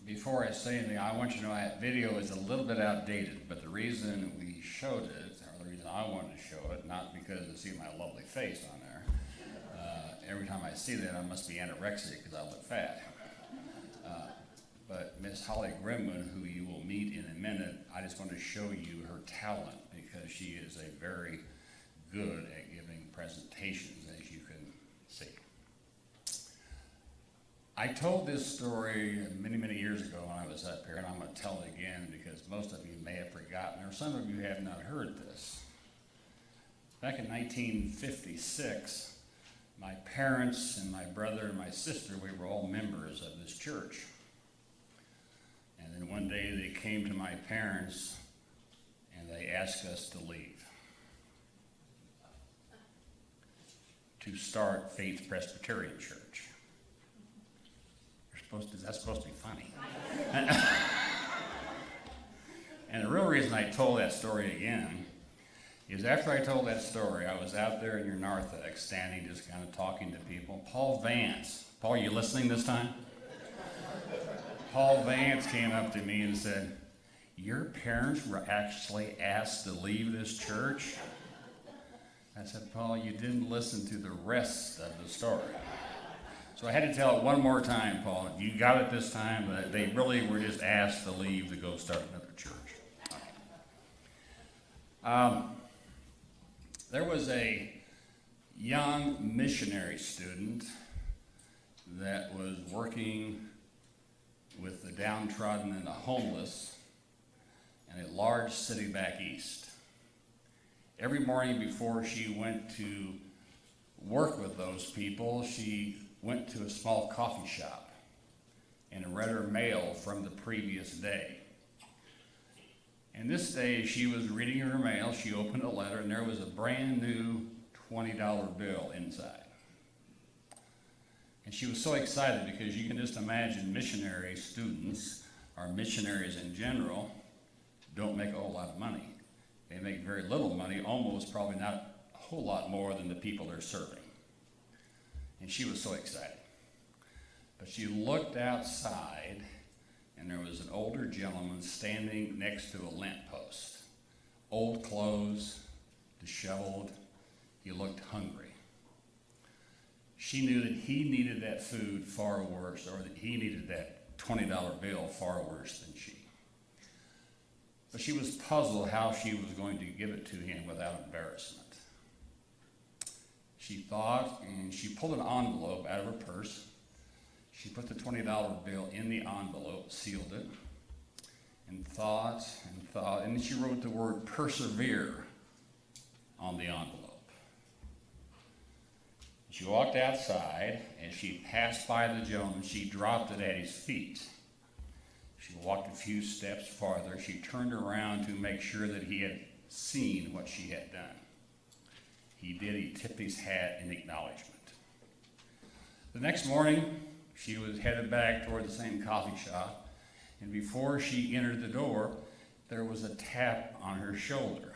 Before I say anything, I want you to know that video is a little bit outdated, but the reason we showed it, or the reason I wanted to show it, not because to see my lovely face on there. Every time I see that, I must be anorexic because I look fat. But Miss Holly Grimwood, who you will meet in a minute, I just want to show you her talent because she is a very good at giving presentations, as you can see. I told this story many, many years ago when I was up here, and I'm going to tell it again because most of you may have forgotten, or some of you have not heard this. Back in 1956, my parents and my brother and my sister, we were all members of this church. And then one day they came to my parents and they asked us to leave, to start Faith Presbyterian Church. That's supposed to be funny. And the real reason I told that story again is after I told that story, I was out there in your narthex, standing just kind of talking to people. Paul Vance, Paul, you listening this time? Paul Vance came up to me and said, "Your parents were actually asked to leave this church?" I said, "Paul, you didn't listen to the rest of the story." So I had to tell it one more time, Paul. You got it this time, but they really were just asked to leave to go start another church. There was a young missionary student that was working with the downtrodden and the homeless in a large city back east. Every morning before she went to work with those people, she went to a small coffee shop and read her mail from the previous day. And this day, she was reading her mail, she opened a letter, and there was a brand new $20 bill inside. And she was so excited because you can just imagine missionary students, or missionaries in general, don't make a whole lot of money. They make very little money, almost probably not a whole lot more than the people they're serving. And she was so excited. But she looked outside, and there was an older gentleman standing next to a lamppost. Old clothes, disheveled, he looked hungry. She knew that he needed that food far worse, or that he needed that $20 bill far worse than she. But she was puzzled how she was going to give it to him without embarrassment. She thought, and she pulled an envelope out of her purse. She put the $20 bill in the envelope, sealed it, and thought, and then she wrote the word persevere on the envelope. She walked outside, and she passed by the gentleman. She dropped it at his feet. She walked a few steps farther. She turned around to make sure that he had seen what she had done. He did. He tipped his hat in acknowledgement. The next morning, she was headed back toward the same coffee shop, and before she entered the door, there was a tap on her shoulder.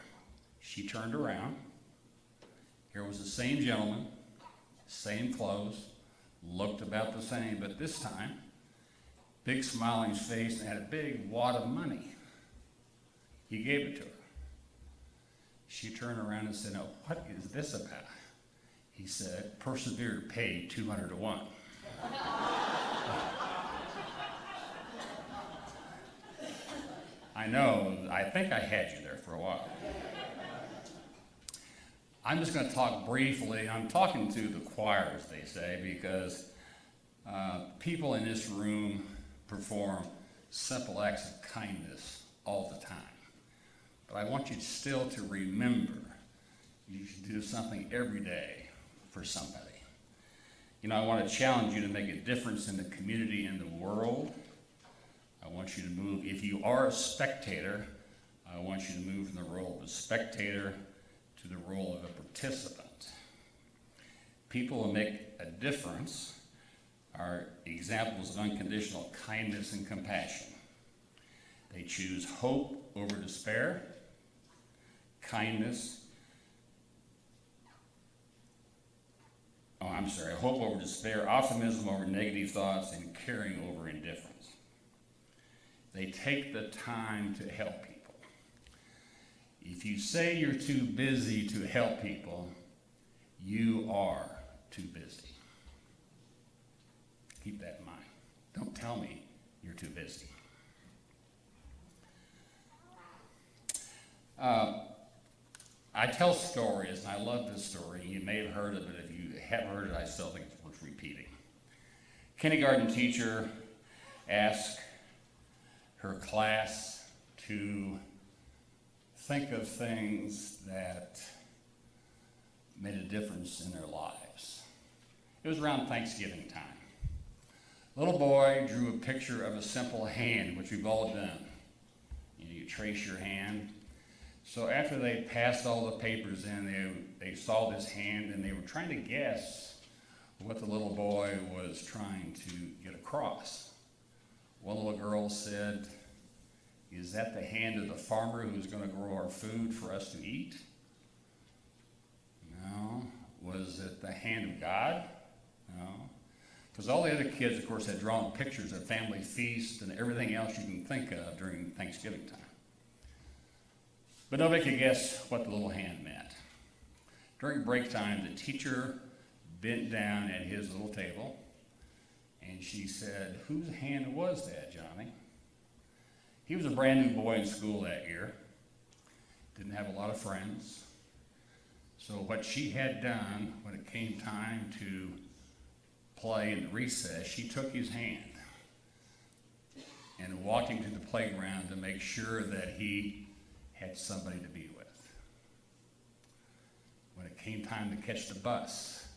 She turned around. Here was the same gentleman, same clothes, looked about the same, but this time, big smile on his face and had a big wad of money. He gave it to her. She turned around and said, "Now, what is this about?" He said, "Persevere paid 200 to 1. I know, I think I had you there for a while. I'm just going to talk briefly. I'm talking to the choir, as they say, because people in this room perform simple acts of kindness all the time. But I want you still to remember you should do something every day for somebody. You know, I want to challenge you to make a difference in the community and the world. I want you to move. If you are a spectator, I want you to move from the role of a spectator to the role of a participant. People who make a difference are examples of unconditional kindness and compassion. They choose hope over despair, hope over despair, optimism over negative thoughts, and caring over indifference. They take the time to help people. If you say you're too busy to help people, you are too busy. Keep that in mind. Don't tell me you're too busy. I tell stories, and I love this story. You may have heard of it. If you haven't heard it, I still think it's worth repeating. Kindergarten teacher asked her class to think of things that made a difference in their lives. It was around Thanksgiving time. A little boy drew a picture of a simple hand, which we've all done. You trace your hand. So after they passed all the papers in, they saw this hand and they were trying to guess what the little boy was trying to get across. One little girl said, "Is that the hand of the farmer who's going to grow our food for us to eat?" No. Was it the hand of God? No. Because all the other kids, of course, had drawn pictures of family feasts and everything else you can think of during Thanksgiving time. But nobody could guess what the little hand meant. During break time, the teacher bent down at his little table, and she said, "Whose hand was that, Johnny?" He was a brand new boy in school that year, didn't have a lot of friends. So what she had done when it came time to play in recess, she took his hand and walked him to the playground to make sure that he had somebody to be with. When it came time to catch the bus,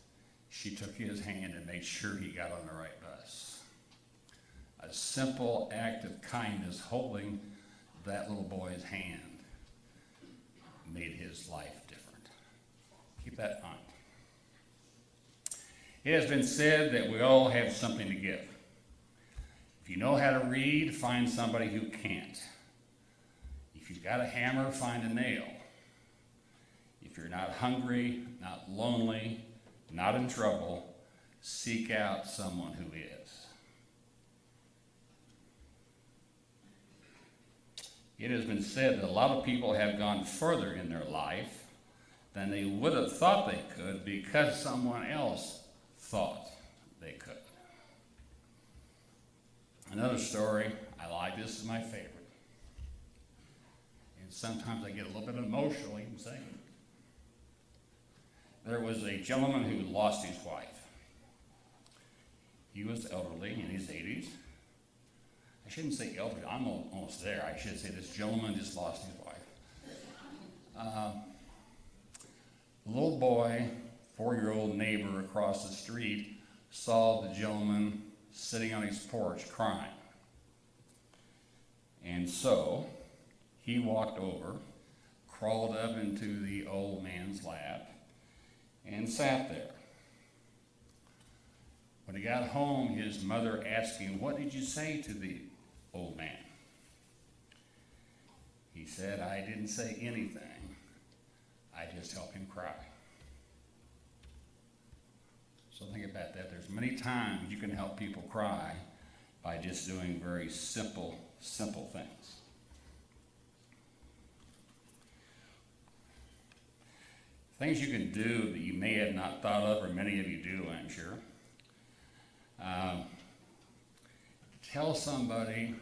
she took his hand and made sure he got on the right bus. A simple act of kindness, holding that little boy's hand, made his life different. Keep that in mind. It has been said that we all have something to give. If you know how to read, find somebody who can't. If you've got a hammer, find a nail. If you're not hungry, not lonely, not in trouble, seek out someone who is. It has been said that a lot of people have gone further in their life than they would have thought they could because someone else thought they could. Another story I like, this is my favorite. And sometimes I get a little bit emotional even saying it. There was a gentleman who lost his wife. He was elderly, in his 80s. I shouldn't say elderly, I'm almost there. I should say this gentleman just lost his wife. The little boy, 4-year-old neighbor across the street, saw the gentleman sitting on his porch crying. And so he walked over, crawled up into the old man's lap, and sat there. When he got home, his mother asked him, "What did you say to the old man?" He said, "I didn't say anything. I just helped him cry." So think about that. There's many times you can help people cry by just doing very simple things. Things you can do that you may have not thought of, or many of you do, I'm sure. Tell somebody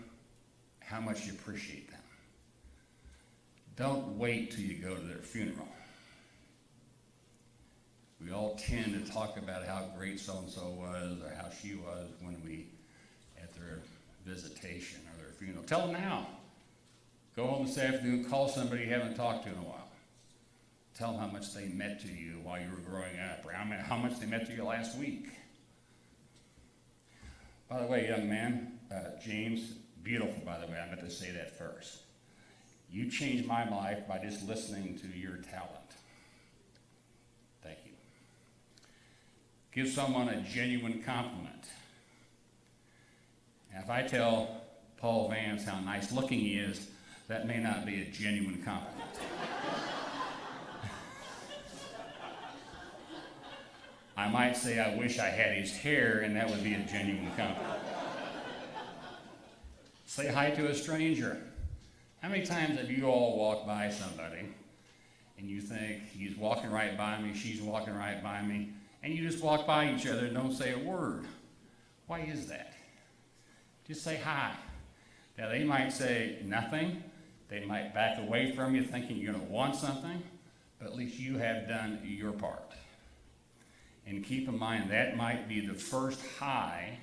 how much you appreciate them. Don't wait till you go to their funeral. We all tend to talk about how great so-and-so was or how she was when we at their visitation or their funeral. Tell them now. Go home this afternoon, call somebody you haven't talked to in a while. Tell them how much they meant to you while you were growing up, or how much they meant to you last week. By the way, young man, James, beautiful, by the way, I meant to say that first. You changed my life by just listening to your talent. Thank you. Give someone a genuine compliment. Now, if I tell Paul Vance how nice looking he is, that may not be a genuine compliment. I might say I wish I had his hair, and that would be a genuine compliment. Say hi to a stranger. How many times have you all walked by somebody and you think, he's walking right by me, she's walking right by me, and you just walk by each other and don't say a word? Why is that? Just say hi. Now, they might say nothing. They might back away from you thinking you're going to want something, but at least you have done your part. And keep in mind, that might be the first hi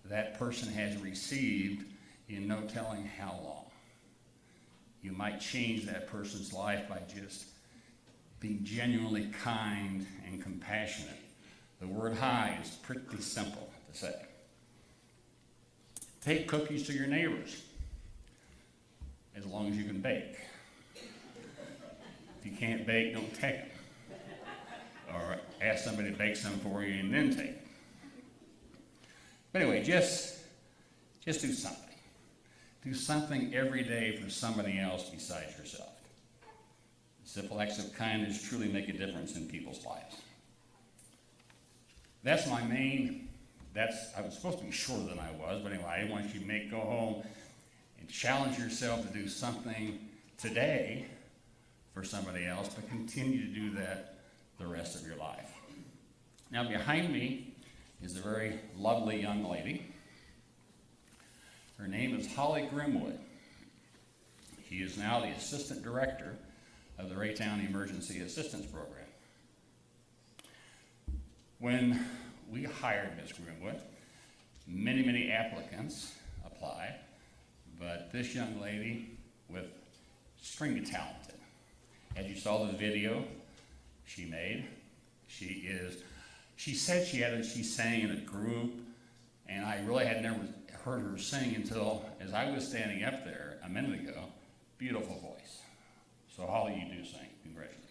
that person has received in no telling how long. You might change that person's life by just being genuinely kind and compassionate. The word hi is pretty simple to say. Take cookies to your neighbors, as long as you can bake. If you can't bake, don't take them. Or ask somebody to bake some for you and then take them. But anyway, just do something. Do something every day for somebody else besides yourself. Simple acts of kindness truly make a difference in people's lives. That's my main, I was supposed to be shorter than I was, but anyway, I want you to go home and challenge yourself to do something today for somebody else, but continue to do that the rest of your life. Now, behind me is a very lovely young lady. Her name is Holly Grimwood. She is now the assistant director of the Raytown Emergency Assistance Program. When we hired Ms. Grimwood, many applicants applied, but this young lady with extremely talented. As you saw the video she made, she said she sang in a group, and I really had never heard her sing until, as I was standing up there a minute ago. Beautiful voice. So Holly, you do sing. Congratulations.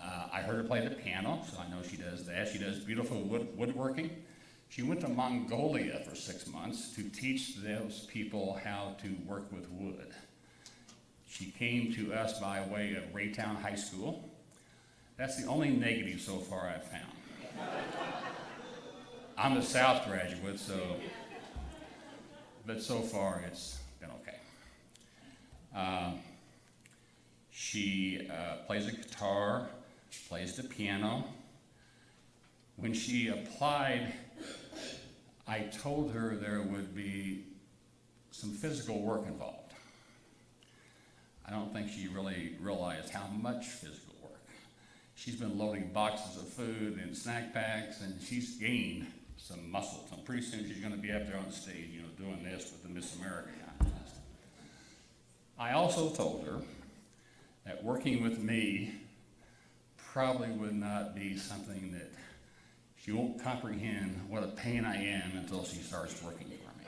I heard her play the piano, so I know she does that. She does beautiful woodworking. She went to Mongolia for 6 months to teach those people how to work with wood. She came to us by way of Raytown High School. That's the only negative so far I've found. I'm a South graduate, but so far it's been okay. She plays a guitar, plays the piano. When she applied, I told her there would be some physical work involved. I don't think she really realized how much physical work. She's been loading boxes of food and snack packs, and she's gained some muscle. And pretty soon she's going to be up there on the stage, doing this with the Miss America contest. I also told her that working with me probably would not be something that she won't comprehend what a pain I am until she starts working for me.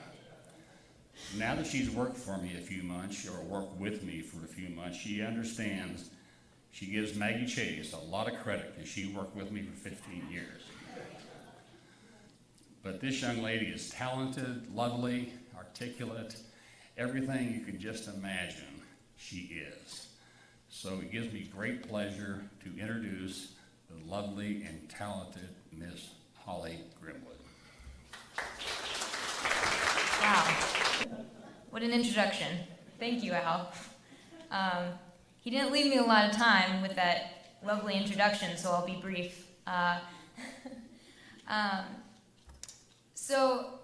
Now that she's worked for me a few months, or worked with me for a few months, she understands. She gives Maggie Chase a lot of credit because she worked with me for 15 years. But this young lady is talented, lovely, articulate, everything you can just imagine she is. So it gives me great pleasure to introduce the lovely and talented Miss Holly Grimwood. Wow, what an introduction. Thank you, Al. He didn't leave me a lot of time with that lovely introduction, so I'll be brief. So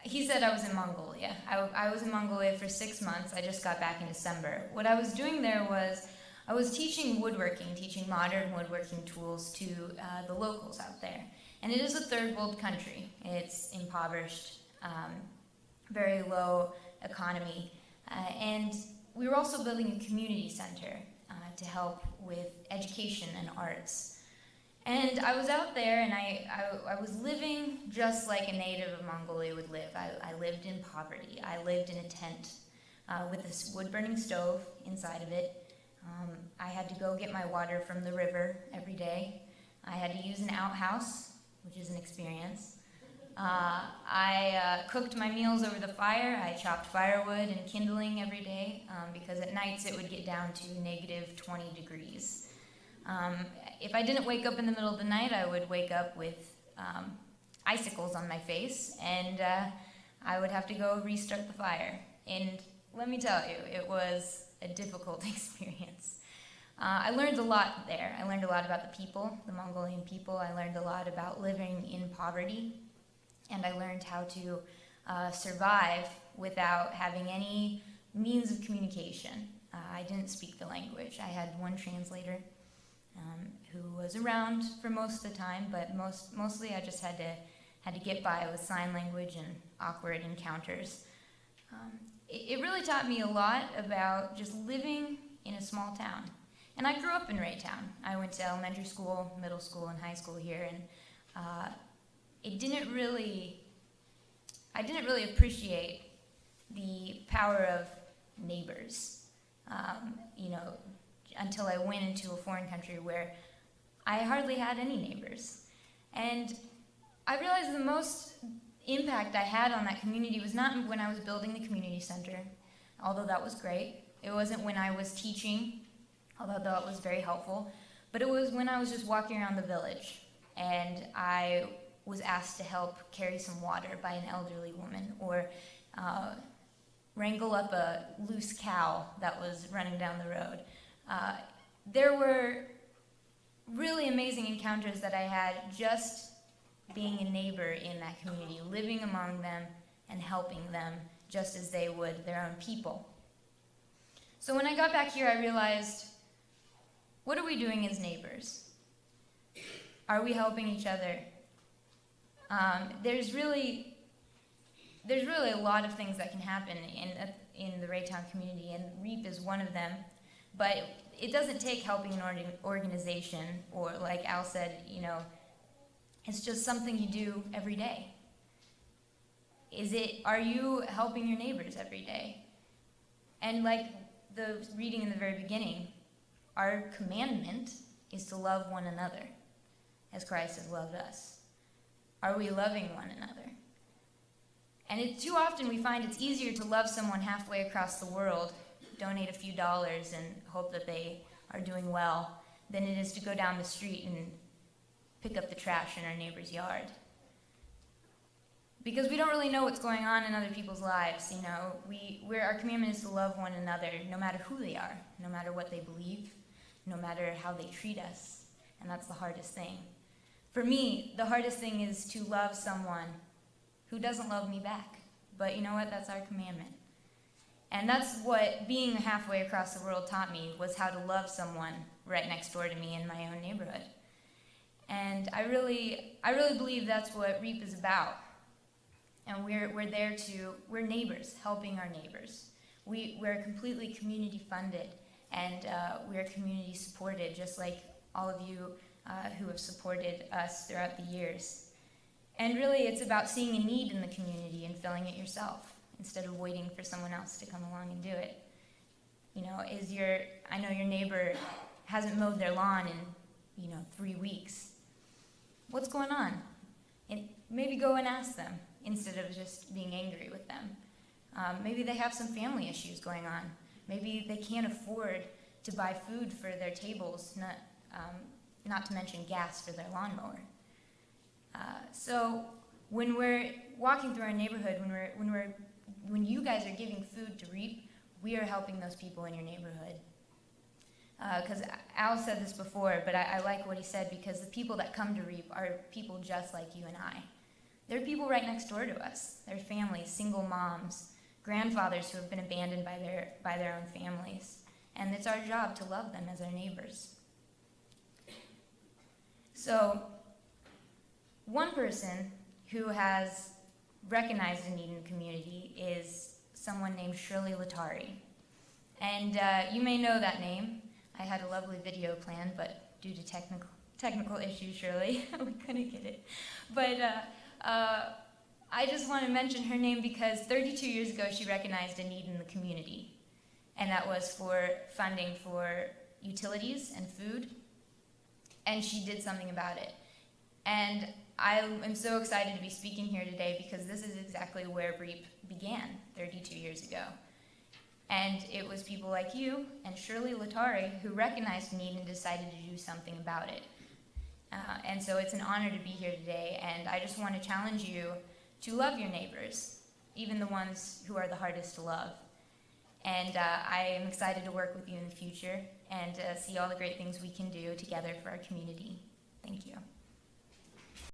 he said I was in Mongolia. I was in Mongolia for 6 months. I just got back in December. What I was doing there was I was teaching woodworking, teaching modern woodworking tools to the locals out there. And it is a third world country. It's impoverished, very low economy. And we were also building a community center to help with education and arts. And I was out there, and I was living just like a native of Mongolia would live. I lived in poverty. I lived in a tent with a wood-burning stove inside of it. I had to go get my water from the river every day. I had to use an outhouse, which is an experience. I cooked my meals over the fire. I chopped firewood and kindling every day because at nights it would get down to negative 20 degrees. If I didn't wake up in the middle of the night, I would wake up with icicles on my face, and I would have to go restart the fire. And let me tell you, it was a difficult experience. I learned a lot there. I learned a lot about the people, the Mongolian people. I learned a lot about living in poverty. And I learned how to survive without having any means of communication. I didn't speak the language. I had one translator who was around for most of the time, but mostly I just had to get by with sign language and awkward encounters. It really taught me a lot about just living in a small town. And I grew up in Raytown. I went to elementary school, middle school, and high school here, and I didn't really appreciate the power of neighbors, until I went into a foreign country where I hardly had any neighbors. And I realized the most impact I had on that community was not when I was building the community center, although that was great. It wasn't when I was teaching, although that was very helpful. But it was when I was just walking around the village and I was asked to help carry some water by an elderly woman, or wrangle up a loose cow that was running down the road. There were really amazing encounters that I had just being a neighbor in that community, living among them and helping them just as they would their own people. So when I got back here, I realized, what are we doing as neighbors? Are we helping each other? There's really a lot of things that can happen in the Raytown community, and REAP is one of them. But it doesn't take helping an organization, or like Al said, it's just something you do every day. Are you helping your neighbors every day? And like the reading in the very beginning, our commandment is to love one another as Christ has loved us. Are we loving one another? And too often we find it's easier to love someone halfway across the world, donate a few dollars and hope that they are doing well, than it is to go down the street and pick up the trash in our neighbor's yard. Because we don't really know what's going on in other people's lives. Our commandment is to love one another, no matter who they are, no matter what they believe, no matter how they treat us. And that's the hardest thing. For me, the hardest thing is to love someone who doesn't love me back. But you know what? That's our commandment. And that's what being halfway across the world taught me, was how to love someone right next door to me in my own neighborhood. And I really believe that's what REAP is about. And we're neighbors, helping our neighbors. We're completely community funded, and we're community supported, just like all of you who have supported us throughout the years. And really, it's about seeing a need in the community and filling it yourself, instead of waiting for someone else to come along and do it. I know your neighbor hasn't mowed their lawn in 3 weeks. What's going on? And maybe go and ask them, instead of just being angry with them. Maybe they have some family issues going on. Maybe they can't afford to buy food for their tables, not to mention gas for their lawnmower. So when we're walking through our neighborhood, when you guys are giving food to REAP, we are helping those people in your neighborhood. Because Al said this before, but I like what he said, because the people that come to REAP are people just like you and I. They're people right next door to us. They're families, single moms, grandfathers who have been abandoned by their own families. And it's our job to love them as our neighbors. So, one person who has recognized a need in the community is someone named Shirley Latari. And you may know that name. I had a lovely video planned, but due to technical issues, Shirley, we couldn't get it. But I just want to mention her name because 32 years ago she recognized a need in the community, and that was for funding for utilities and food, and she did something about it. And I am so excited to be speaking here today because this is exactly where REAP began 32 years ago. And it was people like you and Shirley Latari who recognized a need and decided to do something about it. And so it's an honor to be here today, and I just want to challenge you to love your neighbors. even the ones who are the hardest to love. And I am excited to work with you in the future and see all the great things we can do together for our community. Thank you.